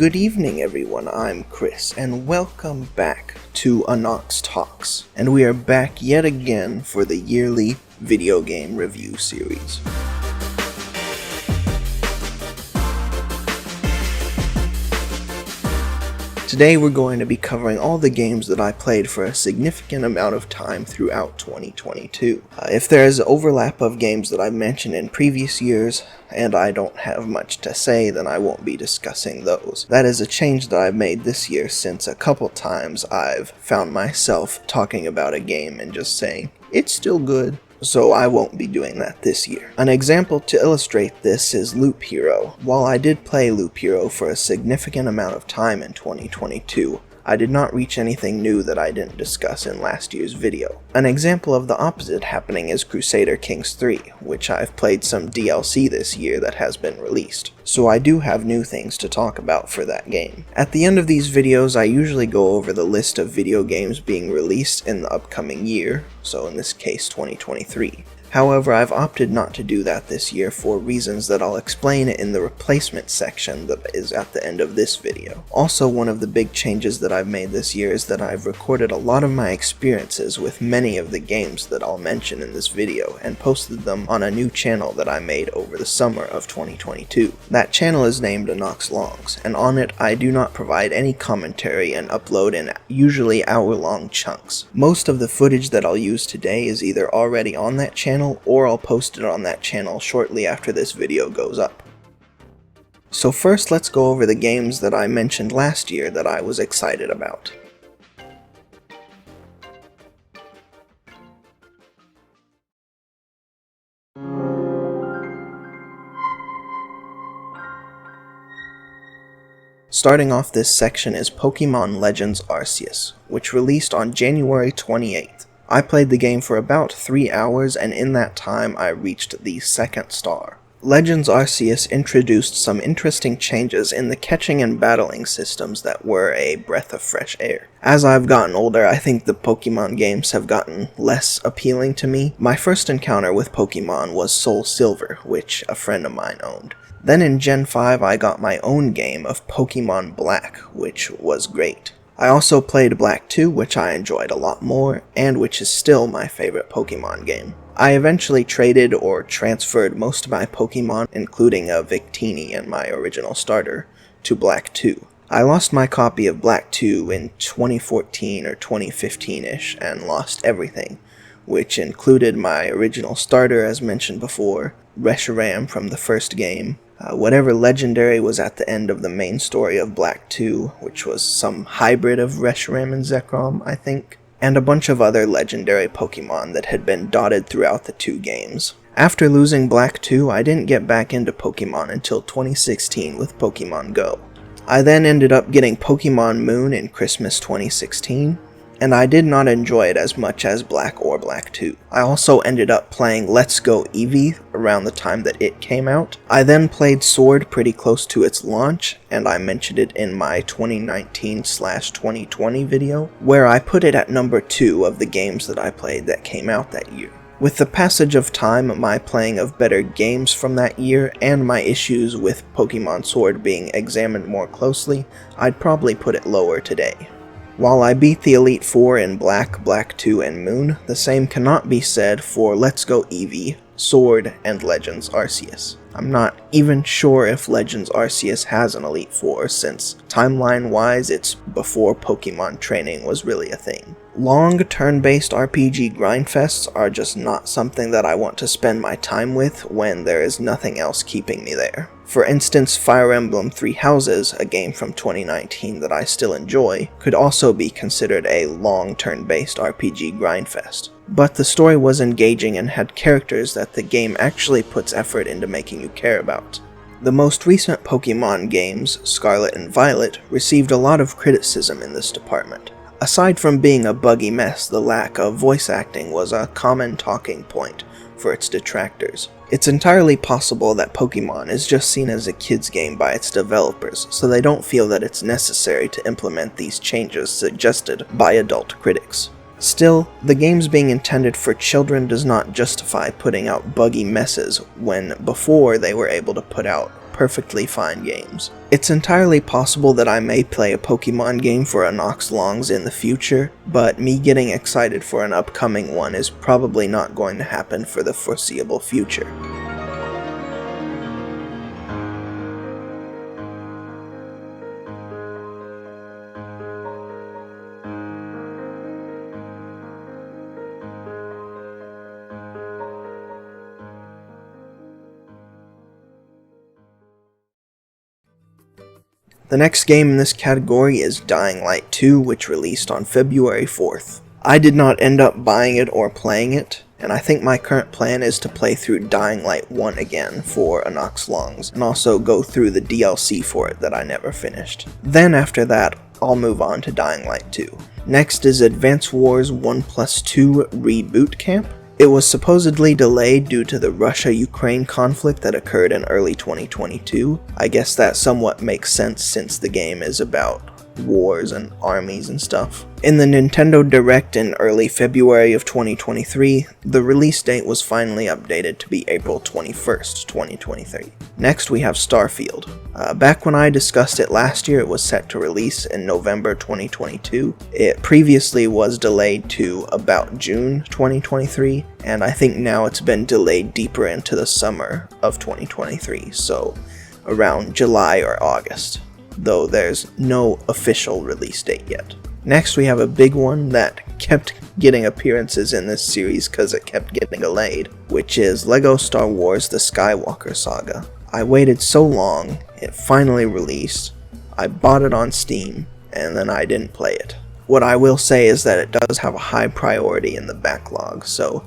Good evening everyone, I'm Chris, and welcome back to AnoxTalks, and we are back yet again for the yearly video game review series. Today we're going to be covering all the games that I played for a significant amount of time throughout 2022. If there is overlap of games that I mentioned in previous years, and I don't have much to say, then I won't be discussing those. That is a change that I've made this year, since a couple times I've found myself talking about a game and just saying, it's still good. So I won't be doing that this year. An example to illustrate this is Loop Hero. While I did play Loop Hero for a significant amount of time in 2022, I did not reach anything new that I didn't discuss in last year's video. An example of the opposite happening is Crusader Kings 3, which I've played some DLC this year that has been released. So I do have new things to talk about for that game. At the end of these videos, I usually go over the list of video games being released in the upcoming year, so in this case 2023. However, I've opted not to do that this year for reasons that I'll explain in the replacement section that is at the end of this video. Also, one of the big changes that I've made this year is that I've recorded a lot of my experiences with many of the games that I'll mention in this video and posted them on a new channel that I made over the summer of 2022. That channel is named AnoxTalks, and on it I do not provide any commentary and upload in usually hour-long chunks. Most of the footage that I'll use today is either already on that channel or I'll post it on that channel shortly after this video goes up. So first, let's go over the games that I mentioned last year that I was excited about. Starting off this section is Pokémon Legends Arceus, which released on January 28th. I played the game for about 3 hours, and in that time I reached the 2nd star. Legends Arceus introduced some interesting changes in the catching and battling systems that were a breath of fresh air. As I've gotten older, I think the Pokemon games have gotten less appealing to me. My first encounter with Pokemon was Soul Silver, which a friend of mine owned. Then in Gen 5 I got my own game of Pokemon Black, which was great. I also played Black 2, which I enjoyed a lot more, and which is still my favorite Pokemon game. I eventually traded or transferred most of my Pokemon, including a Victini and my original starter, to Black 2. I lost my copy of Black 2 in 2014 or 2015-ish and lost everything, which included my original starter as mentioned before, Reshiram from the first game, whatever legendary was at the end of the main story of Black 2, which was some hybrid of Reshiram and Zekrom, I think, and a bunch of other legendary Pokemon that had been dotted throughout the two games. After losing Black 2, I didn't get back into Pokemon until 2016 with Pokemon Go. I then ended up getting Pokemon Moon in Christmas 2016, and I did not enjoy it as much as Black or Black 2. I also ended up playing Let's Go Eevee around the time that it came out. I then played Sword pretty close to its launch, and I mentioned it in my 2019/2020 video, where I put it at number 2 of the games that I played that came out that year. With the passage of time, my playing of better games from that year, and my issues with Pokemon Sword being examined more closely, I'd probably put it lower today. While I beat the Elite Four in Black, Black 2, and Moon, the same cannot be said for Let's Go Eevee, Sword, and Legends Arceus. I'm not even sure if Legends Arceus has an Elite Four, since timeline-wise it's before Pokemon training was really a thing. Long turn-based RPG grindfests are just not something that I want to spend my time with when there is nothing else keeping me there. For instance, Fire Emblem Three Houses, a game from 2019 that I still enjoy, could also be considered a long turn-based RPG grindfest. But the story was engaging and had characters that the game actually puts effort into making you care about. The most recent Pokemon games, Scarlet and Violet, received a lot of criticism in this department. Aside from being a buggy mess, the lack of voice acting was a common talking point for its detractors. It's entirely possible that Pokemon is just seen as a kid's game by its developers, so they don't feel that it's necessary to implement these changes suggested by adult critics. Still, the games being intended for children does not justify putting out buggy messes when before they were able to put out perfectly fine games. It's entirely possible that I may play a Pokemon game for AnoxTalks in the future, but me getting excited for an upcoming one is probably not going to happen for the foreseeable future. The next game in this category is Dying Light 2, which released on February 4th. I did not end up buying it or playing it, and I think my current plan is to play through Dying Light 1 again for AnoxTalks, and also go through the DLC for it that I never finished. Then after that, I'll move on to Dying Light 2. Next is Advance Wars 1+2 Reboot Camp. It was supposedly delayed due to the Russia-Ukraine conflict that occurred in early 2022. I guess that somewhat makes sense since the game is about wars and armies and stuff. In the Nintendo Direct in early February of 2023, the release date was finally updated to be April 21st, 2023. Next we have Starfield. Back when I discussed it last year, it was set to release in November 2022. It previously was delayed to about June 2023, and I think now it's been delayed deeper into the summer of 2023, so around July or August, though there's no official release date yet. Next we have a big one that kept getting appearances in this series because it kept getting delayed, which is LEGO Star Wars The Skywalker Saga. I waited so long, it finally released, I bought it on Steam, and then I didn't play it. What I will say is that it does have a high priority in the backlog, so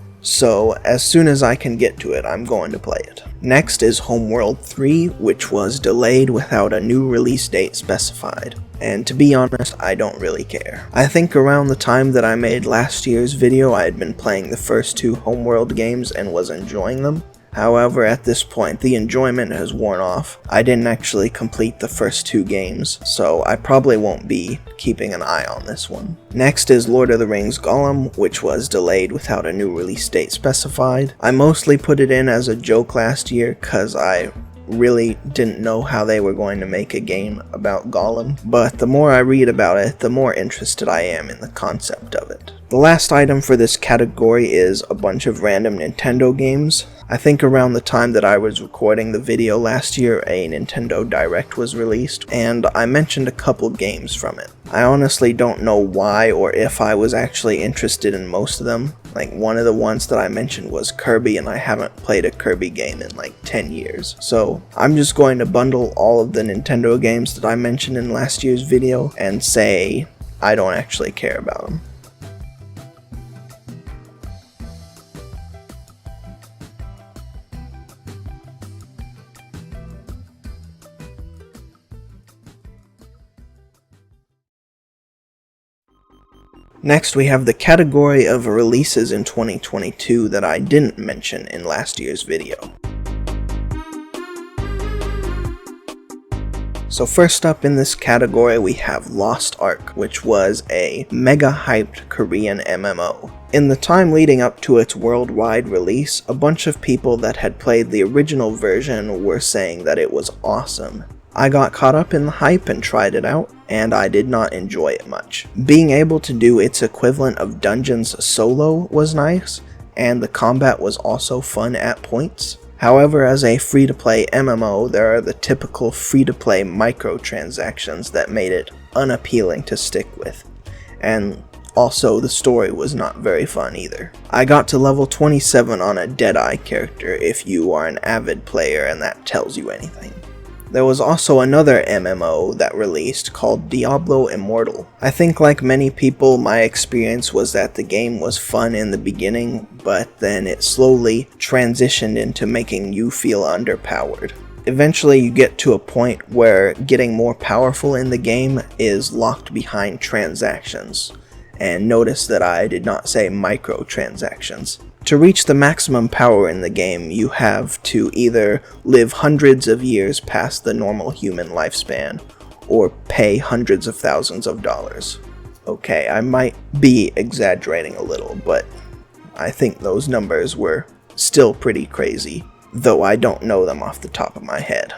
as soon as I can get to it, I'm going to play it. Next is Homeworld 3, which was delayed without a new release date specified. And to be honest, I don't really care. I think around the time that I made last year's video, I had been playing the first two Homeworld games and was enjoying them. However, at this point, the enjoyment has worn off. I didn't actually complete the first two games, so I probably won't be keeping an eye on this one. Next is Lord of the Rings Gollum, which was delayed without a new release date specified. I mostly put it in as a joke last year, cause I really didn't know how they were going to make a game about Gollum, but the more I read about it, the more interested I am in the concept of it. The last item for this category is a bunch of random Nintendo games. I think around the time that I was recording the video last year, a Nintendo Direct was released, and I mentioned a couple games from it. I honestly don't know why or if I was actually interested in most of them. Like, one of the ones that I mentioned was Kirby, and I haven't played a Kirby game in like 10 years. So I'm just going to bundle all of the Nintendo games that I mentioned in last year's video and say I don't actually care about them. Next, we have the category of releases in 2022 that I didn't mention in last year's video. So first up in this category we have Lost Ark, which was a mega hyped Korean MMO. In the time leading up to its worldwide release, a bunch of people that had played the original version were saying that it was awesome. I got caught up in the hype and tried it out, and I did not enjoy it much. Being able to do its equivalent of dungeons solo was nice, and the combat was also fun at points. However, as a free-to-play MMO, there are the typical free-to-play microtransactions that made it unappealing to stick with, and also the story was not very fun either. I got to level 27 on a Deadeye character if you are an avid player and that tells you anything. There was also another MMO that released called Diablo Immortal. I think like many people, my experience was that the game was fun in the beginning, but then it slowly transitioned into making you feel underpowered. Eventually you get to a point where getting more powerful in the game is locked behind transactions. And notice that I did not say microtransactions. To reach the maximum power in the game, you have to either live hundreds of years past the normal human lifespan, or pay hundreds of thousands of dollars. Okay, I might be exaggerating a little, but I think those numbers were still pretty crazy, though I don't know them off the top of my head.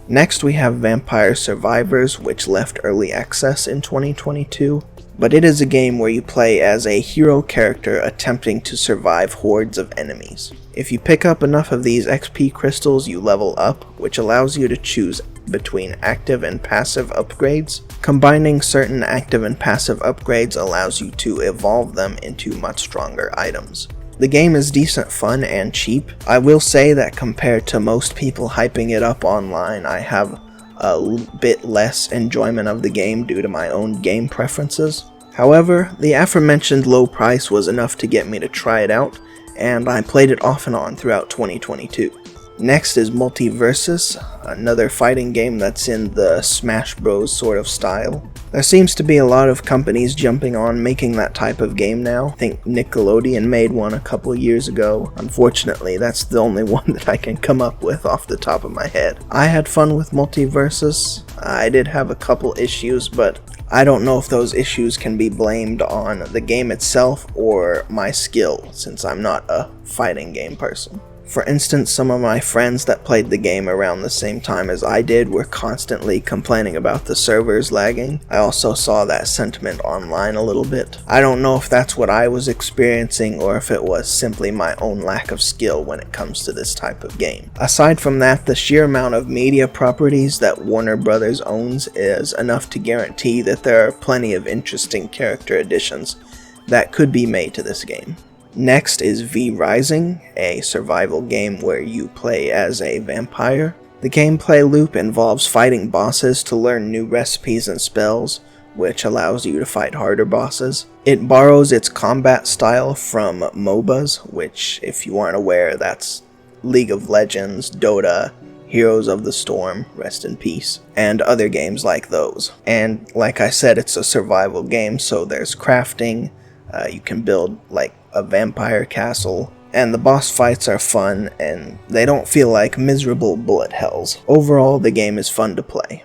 Next we have Vampire Survivors, which left early access in 2022, but it is a game where you play as a hero character attempting to survive hordes of enemies. If you pick up enough of these XP crystals, you level up, which allows you to choose between active and passive upgrades. Combining certain active and passive upgrades allows you to evolve them into much stronger items. The game is decent fun and cheap. I will say that compared to most people hyping it up online, I have a bit less enjoyment of the game due to my own game preferences. However, the aforementioned low price was enough to get me to try it out, and I played it off and on throughout 2022. Next is Multiversus, another fighting game that's in the Smash Bros sort of style. There seems to be a lot of companies jumping on making that type of game now. I think Nickelodeon made one a couple years ago. Unfortunately, that's the only one that I can come up with off the top of my head. I had fun with Multiversus. I did have a couple issues, but I don't know if those issues can be blamed on the game itself or my skill, since I'm not a fighting game person. For instance, some of my friends that played the game around the same time as I did were constantly complaining about the servers lagging. I also saw that sentiment online a little bit. I don't know if that's what I was experiencing or if it was simply my own lack of skill when it comes to this type of game. Aside from that, the sheer amount of media properties that Warner Brothers owns is enough to guarantee that there are plenty of interesting character additions that could be made to this game. Next is V Rising, a survival game where you play as a vampire. The gameplay loop involves fighting bosses to learn new recipes and spells, which allows you to fight harder bosses. It borrows its combat style from MOBAs, which, if you aren't aware, that's League of Legends, Dota, Heroes of the Storm, rest in peace, and other games like those. And like I said, it's a survival game, so there's crafting, you can build like a vampire castle, and the boss fights are fun and they don't feel like miserable bullet hells. Overall, the game is fun to play.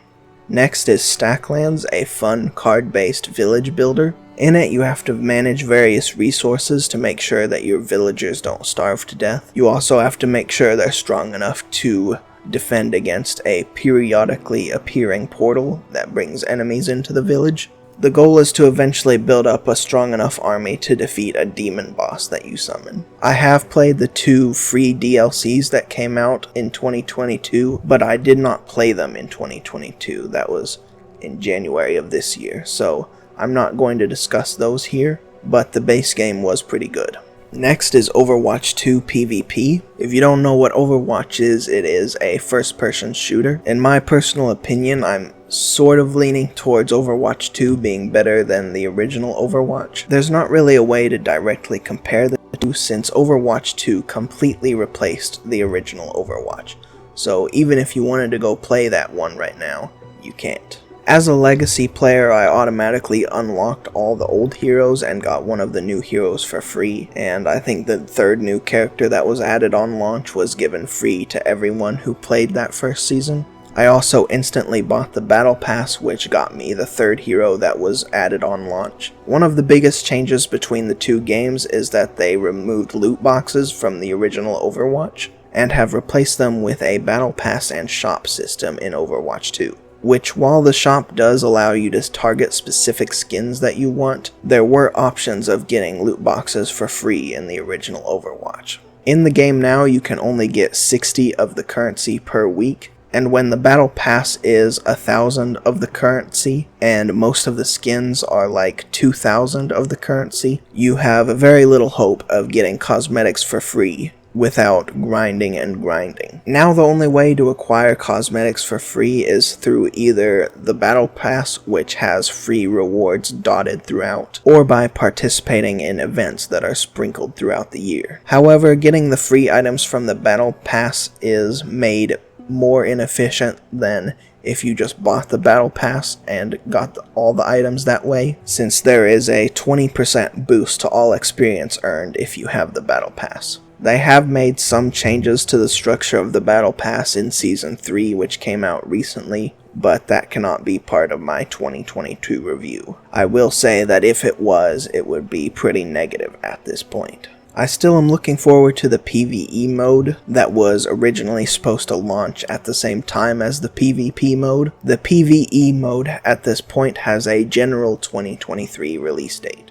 Next is Stacklands, a fun card-based village builder. In it, you have to manage various resources to make sure that your villagers don't starve to death. You also have to make sure they're strong enough to defend against a periodically appearing portal that brings enemies into the village. The goal is to eventually build up a strong enough army to defeat a demon boss that you summon. I have played the 2 free DLCs that came out in 2022, but I did not play them in 2022. That was in January of this year, so I'm not going to discuss those here, but the base game was pretty good. Next is Overwatch 2 PvP. If you don't know what Overwatch is, it is a first-person shooter. In my personal opinion, I'm sort of leaning towards Overwatch 2 being better than the original Overwatch. There's not really a way to directly compare the two since Overwatch 2 completely replaced the original Overwatch. So even if you wanted to go play that one right now, you can't. As a legacy player, I automatically unlocked all the old heroes and got one of the new heroes for free, and I think the third new character that was added on launch was given free to everyone who played that first season. I also instantly bought the Battle Pass, which got me the third hero that was added on launch. One of the biggest changes between the two games is that they removed loot boxes from the original Overwatch, and have replaced them with a Battle Pass and shop system in Overwatch 2. Which, while the shop does allow you to target specific skins that you want, there were options of getting loot boxes for free in the original Overwatch. In the game now, you can only get 60 of the currency per week, and when the Battle Pass is 1,000 of the currency, and most of the skins are like 2,000 of the currency, you have very little hope of getting cosmetics for free without grinding and grinding. Now the only way to acquire cosmetics for free is through either the Battle Pass, which has free rewards dotted throughout, or by participating in events that are sprinkled throughout the year. However, getting the free items from the Battle Pass is made more inefficient than if you just bought the Battle Pass and got all the items that way, since there is a 20% boost to all experience earned if you have the Battle Pass. They have made some changes to the structure of the Battle Pass in Season 3, which came out recently, but that cannot be part of my 2022 review. I will say that if it was, it would be pretty negative at this point. I still am looking forward to the PvE mode that was originally supposed to launch at the same time as the PvP mode. The PvE mode at this point has a general 2023 release date.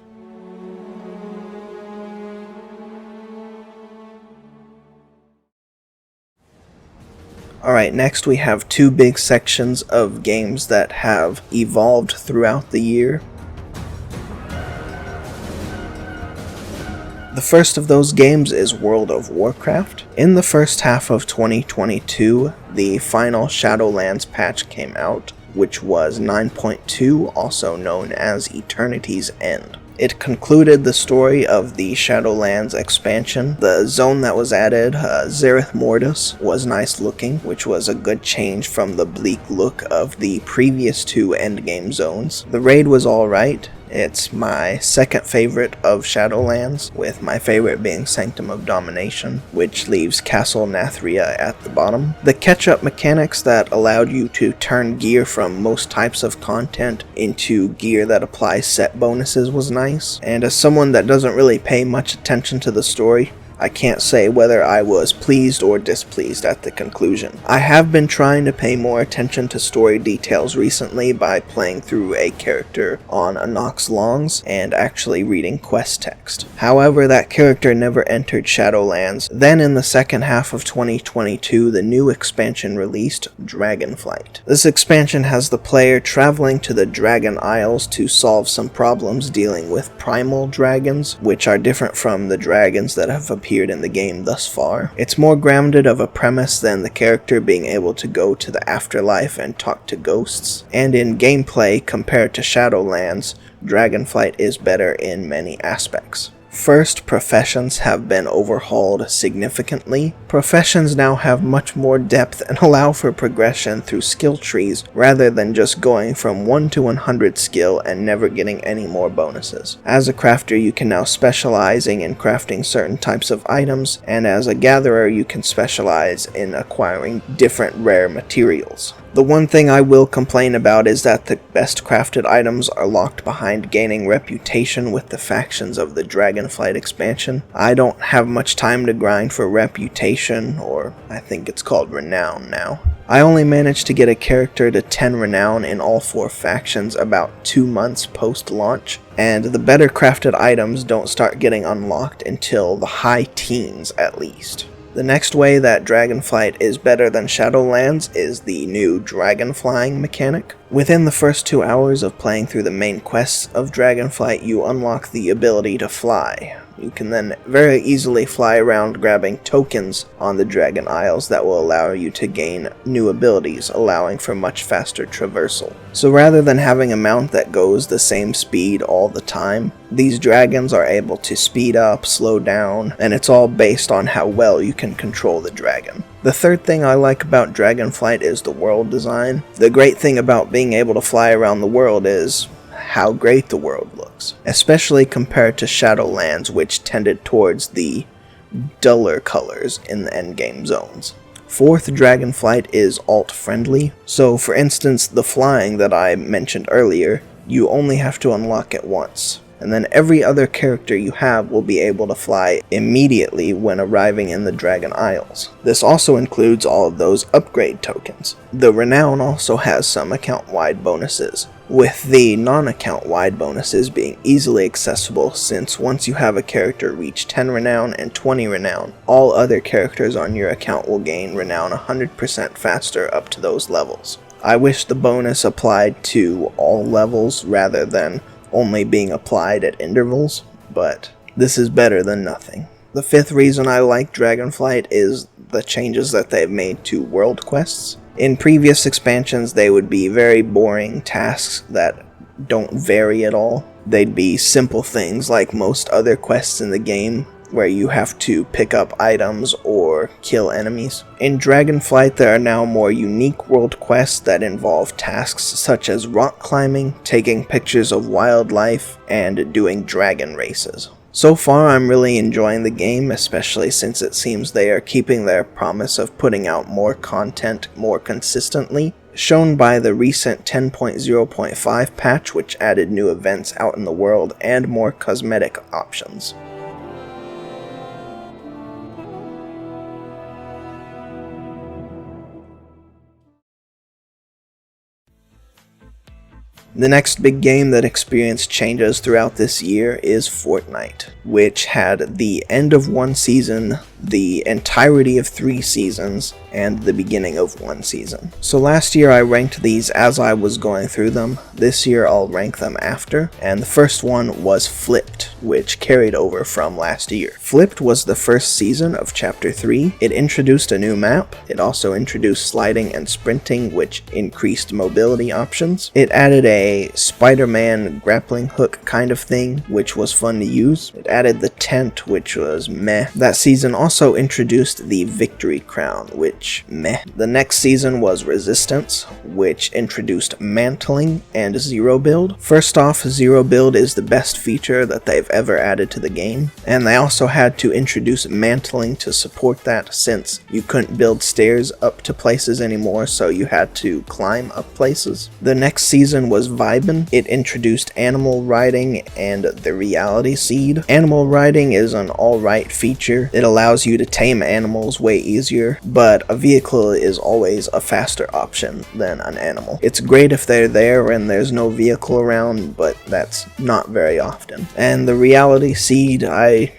Alright, next we have two big sections of games that have evolved throughout the year. The first of those games is World of Warcraft. In the first half of 2022, the final Shadowlands patch came out, which was 9.2, also known as Eternity's End. It concluded the story of the Shadowlands expansion. The zone that was added, Zereth Mortis, was nice looking, which was a good change from the bleak look of the previous two endgame zones. The raid was alright. It's my second favorite of Shadowlands, with my favorite being Sanctum of Domination, which leaves Castle Nathria at the bottom. The catch-up mechanics that allowed you to turn gear from most types of content into gear that applies set bonuses was nice, and as someone that doesn't really pay much attention to the story, I can't say whether I was pleased or displeased at the conclusion. I have been trying to pay more attention to story details recently by playing through a character on anoxtalks and actually reading quest text. However, that character never entered Shadowlands. Then in the second half of 2022, the new expansion released, Dragonflight. This expansion has the player traveling to the Dragon Isles to solve some problems dealing with primal dragons, which are different from the dragons that have appeared in the game thus far. It's more grounded of a premise than the character being able to go to the afterlife and talk to ghosts, and in gameplay compared to Shadowlands, Dragonflight is better in many aspects. First, professions have been overhauled significantly. Professions now have much more depth and allow for progression through skill trees rather than just going from 1 to 100 skill and never getting any more bonuses. As a crafter, you can now specializing in crafting certain types of items, and as a gatherer, you can specialize in acquiring different rare materials. The one thing I will complain about is that the best crafted items are locked behind gaining reputation with the factions of the Dragonflight expansion. I don't have much time to grind for reputation, or I think it's called renown now. I only managed to get a character to 10 renown in all 4 factions about 2 months post-launch, and the better crafted items don't start getting unlocked until the high teens at least. The next way that Dragonflight is better than Shadowlands is the new dragon flying mechanic. Within the first 2 hours of playing through the main quests of Dragonflight, you unlock the ability to fly. You can then very easily fly around grabbing tokens on the Dragon Isles that will allow you to gain new abilities, allowing for much faster traversal. So rather than having a mount that goes the same speed all the time, these dragons are able to speed up, slow down, and it's all based on how well you can control the dragon. The third thing I like about Dragonflight is the world design. The great thing about being able to fly around the world is how great the world looks, especially compared to Shadowlands, which tended towards the duller colors in the endgame zones. Fourth, Dragonflight is alt-friendly, so for instance, the flying that I mentioned earlier, you only have to unlock it once, and then every other character you have will be able to fly immediately when arriving in the Dragon Isles. This also includes all of those upgrade tokens. The renown also has some account-wide bonuses, with the non-account-wide bonuses being easily accessible, since once you have a character reach 10 renown and 20 renown, all other characters on your account will gain renown 100% faster up to those levels. I wish the bonus applied to all levels rather than only being applied at intervals, but this is better than nothing. The fifth reason I like Dragonflight is the changes that they've made to world quests. In previous expansions, they would be very boring tasks that don't vary at all. They'd be simple things like most other quests in the game, where you have to pick up items or kill enemies. In Dragonflight, there are now more unique world quests that involve tasks such as rock climbing, taking pictures of wildlife, and doing dragon races. So far, I'm really enjoying the game, especially since it seems they are keeping their promise of putting out more content more consistently, shown by the recent 10.0.5 patch, which added new events out in the world and more cosmetic options. The next big game that experienced changes throughout this year is Fortnite, which had the end of one season, the entirety of 3 seasons, and the beginning of 1 season. So last year I ranked these as I was going through them. This year I'll rank them after, and the first one was Flipped, which carried over from last year. Flipped was the first season of Chapter 3. It introduced a new map. It also introduced sliding and sprinting, which increased mobility options. It added a Spider-Man grappling hook kind of thing, which was fun to use. It added the tent, which was meh. That season also introduced the Victory Crown, which meh. The next season was Resistance, which introduced mantling and zero build. First off, zero build is the best feature that they've ever added to the game, and they also had to introduce mantling to support that, since you couldn't build stairs up to places anymore, so you had to climb up places. The next season was Vibin. It introduced animal riding and the reality seed. Animal riding is an alright feature. It allows you to tame animals way easier, but a vehicle is always a faster option than an animal. It's great if they're there and there's no vehicle around, but that's not very often. And the reality seed, I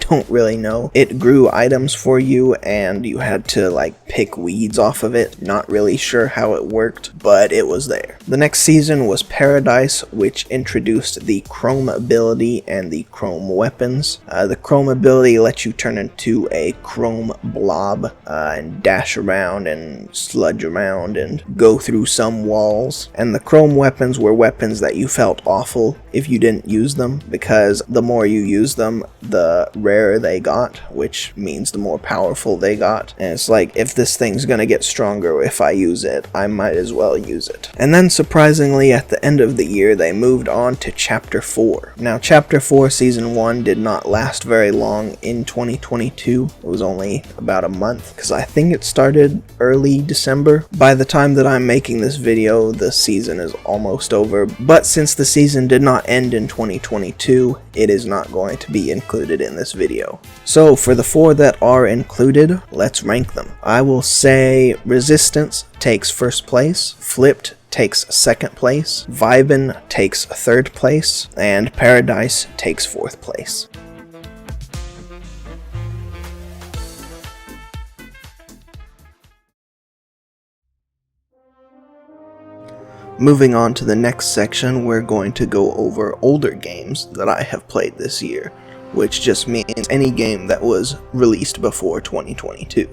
don't really know. It grew items for you and you had to pick weeds off of it. Not really sure how it worked, but it was there. The next season was Paradise, which introduced the Chrome ability and the Chrome weapons. The Chrome ability lets you turn into a Chrome blob and dash around and sludge around and go through some walls. And the Chrome weapons were weapons that you felt awful if you didn't use them, because the more you use them, the rarer they got, which means the more powerful they got. And it's like, if this thing's gonna get stronger if I use it, I might as well use it. And then surprisingly, at the end of the year, they moved on to Chapter 4. Now, Chapter 4 Season 1 did not last very long in 2022. It was only about a month, because I think it started early December. By the time that I'm making this video, the season is almost over, but since the season did not end in 2022, it is not going to be included in this video. So for the 4 that are included, let's rank them. I will say Resistance takes first place, Flipped takes second place, Vibin takes third place, and Paradise takes fourth place. Moving on to the next section, we're going to go over older games that I have played this year, which just means any game that was released before 2022.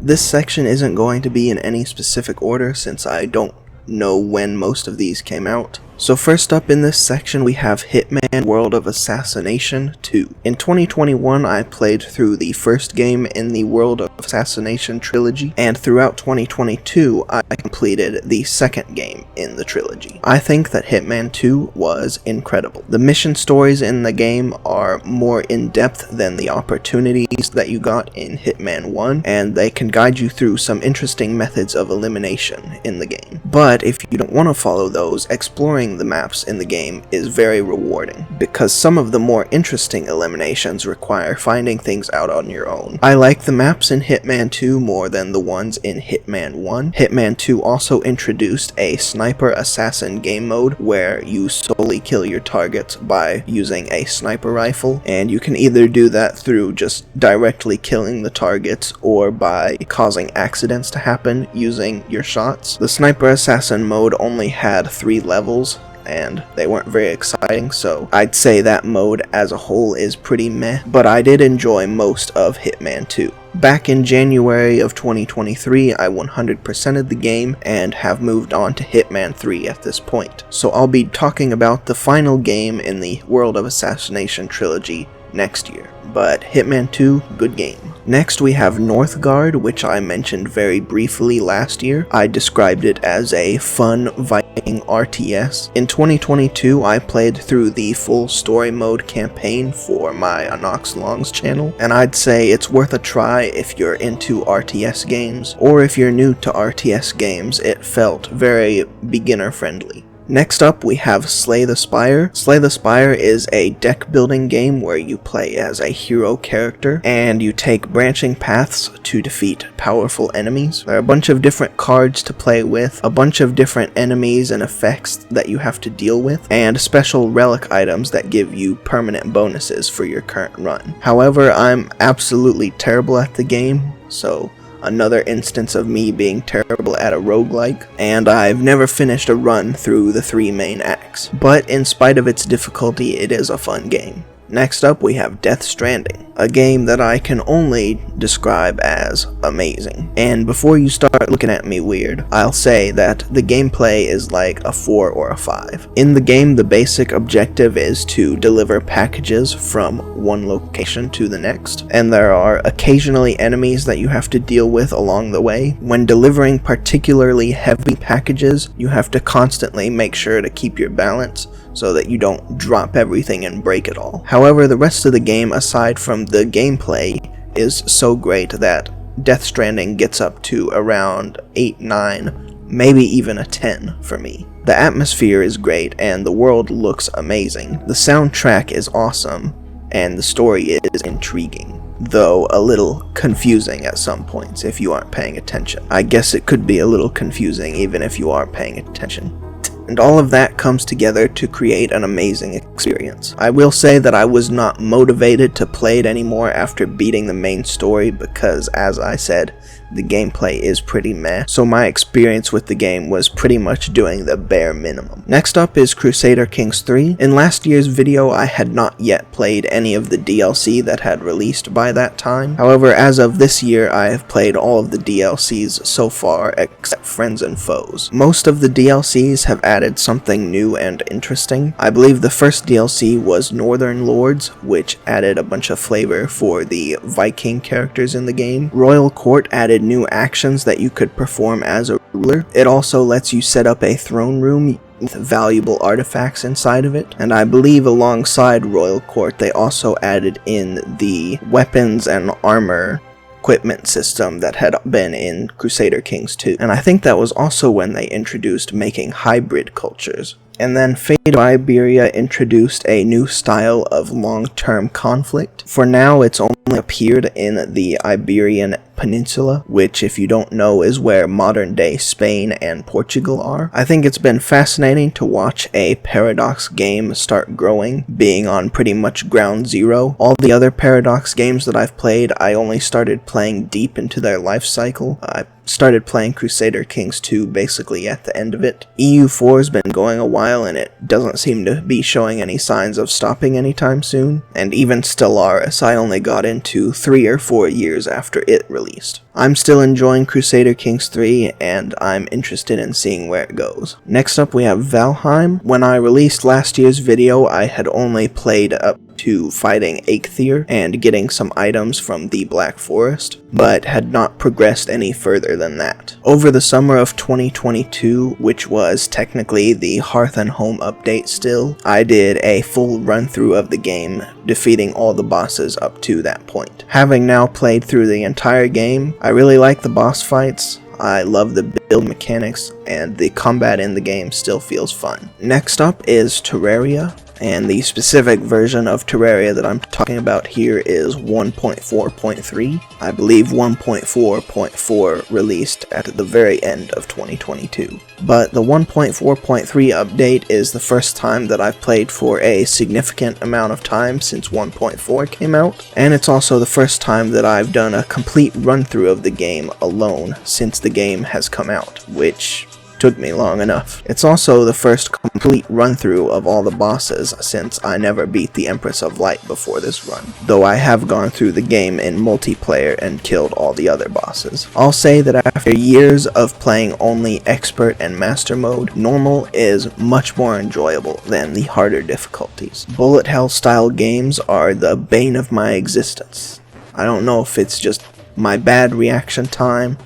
This section isn't going to be in any specific order since I don't know when most of these came out. So first up in this section we have Hitman World of Assassination 2. In 2021 I played through the first game in the World of Assassination trilogy, and throughout 2022 I completed the second game in the trilogy. I think that Hitman 2 was incredible. The mission stories in the game are more in-depth than the opportunities that you got in Hitman 1, and they can guide you through some interesting methods of elimination in the game. But if you don't want to follow those, exploring the maps in the game is very rewarding, because some of the more interesting eliminations require finding things out on your own. I like the maps in Hitman 2 more than the ones in Hitman 1. Hitman 2 also introduced a sniper assassin game mode where you solely kill your targets by using a sniper rifle, and you can either do that through just directly killing the targets or by causing accidents to happen using your shots. The sniper assassin mode only had 3 levels, and they weren't very exciting, so I'd say that mode as a whole is pretty meh, but I did enjoy most of Hitman 2. Back in January of 2023, I 100%ed the game and have moved on to Hitman 3 at this point, so I'll be talking about the final game in the World of Assassination trilogy next year. But Hitman 2, good game. Next we have Northgard, which I mentioned very briefly last year. I described it as a fun Viking RTS. In 2022 I played through the full story mode campaign for my AnoxTalks channel, and I'd say it's worth a try if you're into RTS games, or if you're new to RTS games. It felt very beginner friendly. Next up, we have Slay the Spire. Slay the Spire is a deck building game where you play as a hero character and you take branching paths to defeat powerful enemies. There are a bunch of different cards to play with, a bunch of different enemies and effects that you have to deal with, and special relic items that give you permanent bonuses for your current run. However, I'm absolutely terrible at the game, so another instance of me being terrible at a roguelike, and I've never finished a run through the 3 main acts. But in spite of its difficulty, it is a fun game. Next up, we have Death Stranding, a game that I can only describe as amazing. And before you start looking at me weird, I'll say that the gameplay is like a 4 or a 5. In the game, the basic objective is to deliver packages from one location to the next, and there are occasionally enemies that you have to deal with along the way. When delivering particularly heavy packages, you have to constantly make sure to keep your balance so that you don't drop everything and break it all. However, the rest of the game, aside from the gameplay, is so great that Death Stranding gets up to around 8, 9, maybe even a 10 for me. The atmosphere is great and the world looks amazing. The soundtrack is awesome and the story is intriguing, though a little confusing at some points if you aren't paying attention. I guess it could be a little confusing even if you are paying attention. And all of that comes together to create an amazing experience. I will say that I was not motivated to play it anymore after beating the main story because, as I said, the gameplay is pretty meh, so my experience with the game was pretty much doing the bare minimum. Next up is Crusader Kings 3. In last year's video, I had not yet played any of the DLC that had released by that time. However, as of this year, I have played all of the DLCs so far except Friends and Foes. Most of the DLCs have added something new and interesting. I believe the first DLC was Northern Lords, which added a bunch of flavor for the Viking characters in the game. Royal Court added new actions that you could perform as a ruler. It also lets you set up a throne room with valuable artifacts inside of it, and I believe alongside Royal Court they also added in the weapons and armor equipment system that had been in Crusader Kings 2, and I think that was also when they introduced making hybrid cultures. And then Fate of Iberia introduced a new style of long-term conflict. For now, it's only appeared in the Iberian Peninsula, which, if you don't know, is where modern-day Spain and Portugal are. I think it's been fascinating to watch a Paradox game start growing, being on pretty much ground zero. All the other Paradox games that I've played, I only started playing deep into their life cycle. I started playing Crusader Kings 2 basically at the end of it. EU4 has been going a while and it doesn't seem to be showing any signs of stopping anytime soon. And even Stellaris I only got into 3 or 4 years after it released. I'm still enjoying Crusader Kings 3 and I'm interested in seeing where it goes. Next up we have Valheim. When I released last year's video, I had only played up to fighting Eikthyr and getting some items from the Black Forest, but had not progressed any further than that. Over the summer of 2022, which was technically the Hearth and Home update still, I did a full run-through of the game, defeating all the bosses up to that point. Having now played through the entire game, I really like the boss fights. I love the build mechanics, and the combat in the game still feels fun. Next up is Terraria. And the specific version of Terraria that I'm talking about here is 1.4.3. I believe 1.4.4 released at the very end of 2022. But the 1.4.3 update is the first time that I've played for a significant amount of time since 1.4 came out, and it's also the first time that I've done a complete run-through of the game alone since the game has come out, which took me long enough. It's also the first complete run-through of all the bosses since I never beat the Empress of Light before this run, though I have gone through the game in multiplayer and killed all the other bosses. I'll say that after years of playing only Expert and Master Mode, Normal is much more enjoyable than the harder difficulties. Bullet hell style games are the bane of my existence. I don't know if it's just my bad reaction time,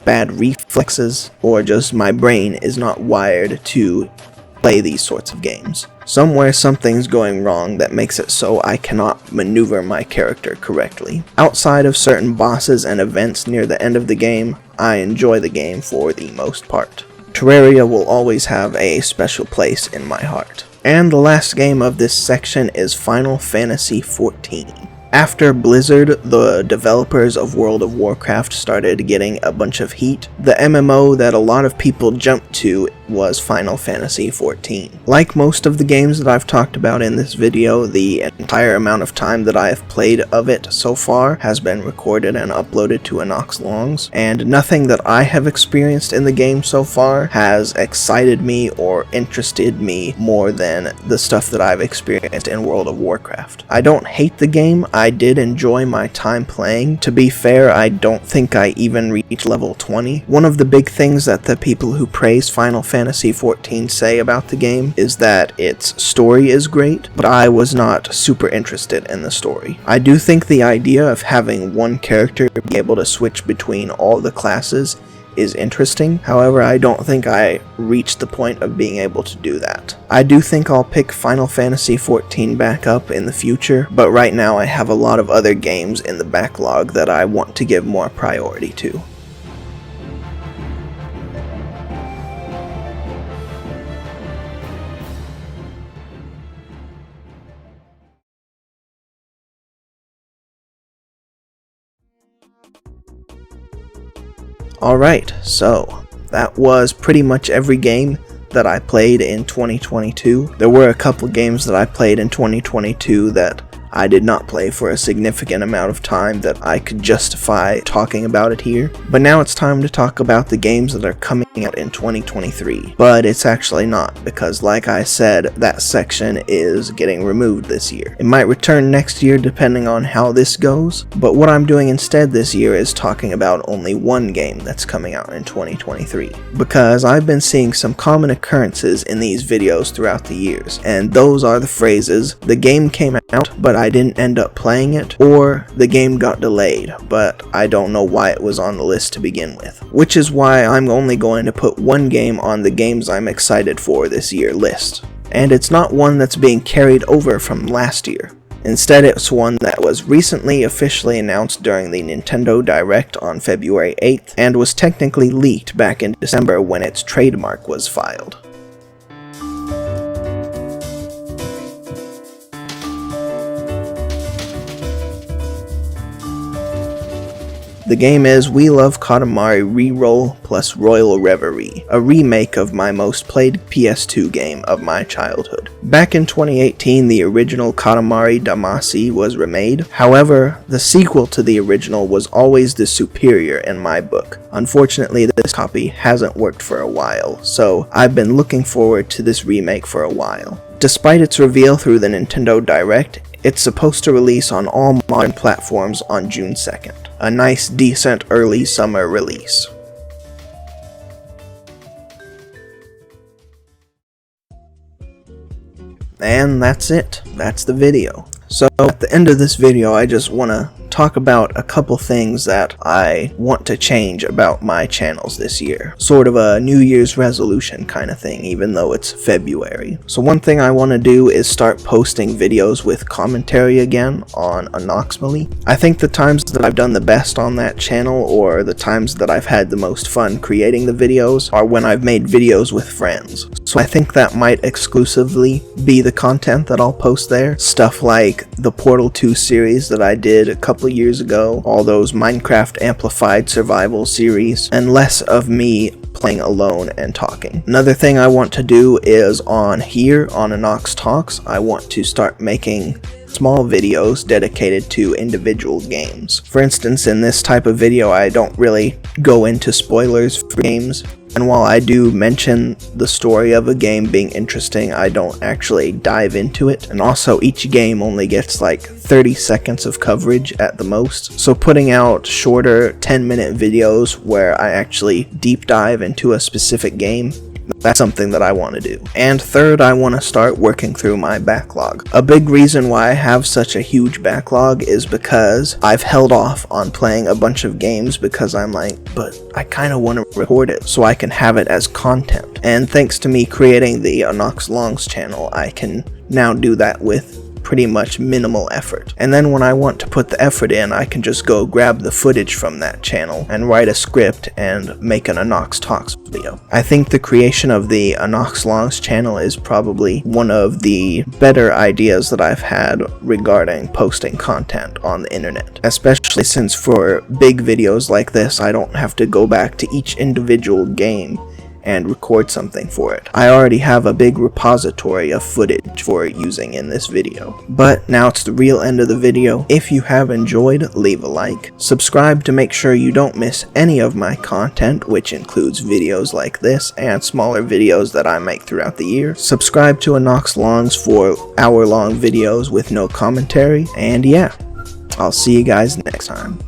bad reflexes, or just my brain is not wired to play these sorts of games. Somewhere something's going wrong that makes it so I cannot maneuver my character correctly. Outside of certain bosses and events near the end of the game, I enjoy the game for the most part. Terraria will always have a special place in my heart. And the last game of this section is Final Fantasy XIV. After Blizzard, the developers of World of Warcraft, started getting a bunch of heat, the MMO that a lot of people jumped to was Final Fantasy XIV. Like most of the games that I've talked about in this video, the entire amount of time that I have played of it so far has been recorded and uploaded to AnoxTalks, and nothing that I have experienced in the game so far has excited me or interested me more than the stuff that I've experienced in World of Warcraft. I don't hate the game, I did enjoy my time playing. To be fair, I don't think I even reached level 20. One of the big things that the people who praise Final Fantasy XIV say about the game is that its story is great, but I was not super interested in the story. I do think the idea of having one character be able to switch between all the classes is interesting. However, I don't think I reached the point of being able to do that. I do think I'll pick Final Fantasy XIV back up in the future, but right now I have a lot of other games in the backlog that I want to give more priority to. Alright, so that was pretty much every game that I played in 2022. There were a couple games that I played in 2022 that I did not play for a significant amount of time that I could justify talking about it here. But now it's time to talk about the games that are coming out in 2023. But it's actually not, because like I said, that section is getting removed this year. It might return next year depending on how this goes, but what I'm doing instead this year is talking about only one game that's coming out in 2023. Because I've been seeing some common occurrences in these videos throughout the years, and those are the phrases, the game came out, but I didn't end up playing it, or the game got delayed, but I don't know why it was on the list to begin with. Which is why I'm only going to put one game on the games I'm excited for this year list. And it's not one that's being carried over from last year. Instead, it's one that was recently officially announced during the Nintendo Direct on February 8th, and was technically leaked back in December when its trademark was filed. The game is We Love Katamari Reroll plus Royal Reverie, a remake of my most played PS2 game of my childhood. Back in 2018, the original Katamari Damacy was remade. However, the sequel to the original was always the superior in my book. Unfortunately, this copy hasn't worked for a while, so I've been looking forward to this remake for a while. Despite its reveal through the Nintendo Direct, it's supposed to release on all modern platforms on June 2nd. A nice, decent early summer release. And that's it. That's the video. So at the end of this video, I just want to talk about a couple things that I want to change about my channels this year. Sort of a New Year's resolution kind of thing, even though it's February. So one thing I want to do is start posting videos with commentary again on anoxmaly. I think the times that I've done the best on that channel, or the times that I've had the most fun creating the videos, are when I've made videos with friends. So I think that might exclusively be the content that I'll post there. Stuff like the Portal 2 series that I did a couple years ago, all those Minecraft Amplified Survival series, and less of me playing alone and talking. Another thing I want to do is on here, on AnoxTalks, I want to start making small videos dedicated to individual games. For instance, in this type of video, I don't really go into spoilers for games, and while I do mention the story of a game being interesting, I don't actually dive into it. And also, each game only gets like 30 seconds of coverage at the most, so putting out shorter 10-minute videos where I actually deep dive into a specific game, that's something that I want to do. And third, I want to start working through my backlog. A big reason why I have such a huge backlog is because I've held off on playing a bunch of games because I'm like, but I kind of want to record it so I can have it as content. And thanks to me creating the AnoxTalks channel, I can now do that with pretty much minimal effort. And then when I want to put the effort in, I can just go grab the footage from that channel and write a script and make an AnoxTalks video. I think the creation of the AnoxTalks channel is probably one of the better ideas that I've had regarding posting content on the internet, especially since for big videos like this I don't have to go back to each individual game and record something for it. I already have a big repository of footage for using in this video. But now it's the real end of the video. If you have enjoyed, leave a like. Subscribe to make sure you don't miss any of my content, which includes videos like this and smaller videos that I make throughout the year. Subscribe to AnoxTalks for hour-long videos with no commentary. And yeah, I'll see you guys next time.